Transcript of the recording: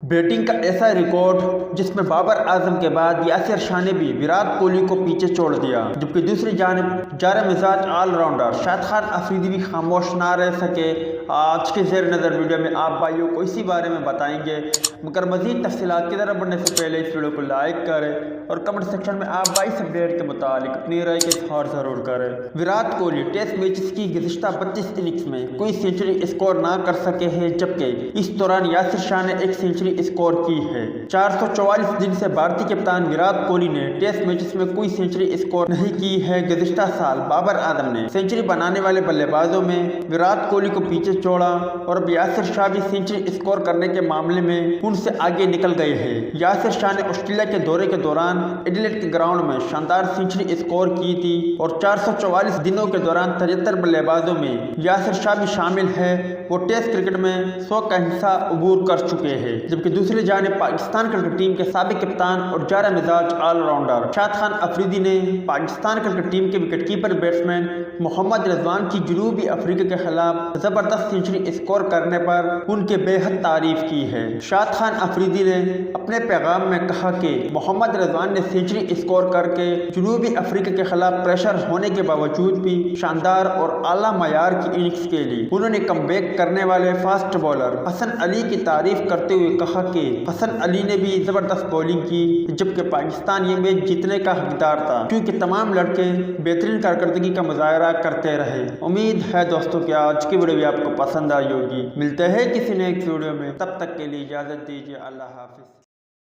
Batting का ऐसा record जिसमें बाबर आजम के बाद यासिर शाह ने भी विराट कोहली को पीछे छोड़ दिया, जबकि दूसरी जानिब जारा मिजाज ऑलराउंडर शाहिद खान अफरीदी भी खामोश ना रह सके। आज के ज़ेर नज़र वीडियो में आप भाइयों को इसी बारे में बताएंगे, मगर मज़ीद तफसीलात की तरफ बढ़ने से पहले इस वीडियो को लाइक करें और कमेंट सेक्शन में आप भाई इस अपडेट के मुतालिक अपनी राय के इज़हार ज़रूर करें। विराट कोहली टेस्ट मैचेस की गुज़िश्ता 32 इनिंग्स में कोई सेंचुरी स्कोर ना कर सके हैं, जबकि इस दौरान यासिर शाह ने एक सेंचुरी स्कोर की है। 444 दिन से भारतीय कप्तान विराट कोहली ने टेस्ट मैचेस में कोई सेंचुरी स्कोर नहीं की है। गुज़िश्ता साल बाबर आजम ने सेंचुरी बनाने वाले बल्लेबाजों में विराट कोहली को पीछे छोड़ा और अब यासिर शाह भी सेंचुरी स्कोर करने के मामले में उनसे आगे निकल गए हैं। यासिर शाह ने ऑस्ट्रेलिया के दौरे के दौरान एडिलेड के ग्राउंड में शानदार सेंचुरी स्कोर की थी और 444 दिनों के दौरान 73 बल्लेबाजों में यासिर शाह भी शामिल है। वो टेस्ट क्रिकेट में 100 का हिस्सा अबूर कर चुके हैं, जबकि दूसरी जानिब पाकिस्तान क्रिकेट टीम के साबिक कप्तान और जारा मिजाज ऑलराउंडर शाहिद खान अफरीदी ने पाकिस्तान क्रिकेट टीम के विकेटकीपर बैट्समैन मोहम्मद रिजवान की जनूबी अफ्रीका के खिलाफ जबरदस्त सेंचुरी स्कोर करने पर उनके बेहद तारीफ की है। शाहिद खान अफरीदी ने अपने पैगाम में कहा कि मोहम्मद रिजवान ने सेंचुरी स्कोर करके जनूबी अफ्रीका के खिलाफ प्रेशर होने के बावजूद भी शानदार और आला मयार की इनिंग्स खेली। उन्होंने कमबैक करने वाले फास्ट बॉलर हसन अली की तारीफ करते हुए कहा कि हसन अली ने भी जबरदस्त बॉलिंग की, जबकि पाकिस्तान ये मैच जीतने का हकदार था क्योंकि तमाम लड़के बेहतरीन कारकर्दगी का मुजाहरा करते रहे। उम्मीद है दोस्तों कि आज की वीडियो भी आपको पसंद आई होगी। मिलते हैं किसी नेक्स्ट वीडियो में, तब तक के लिए इजाज़त दीजिए। अल्लाह हाफिज़।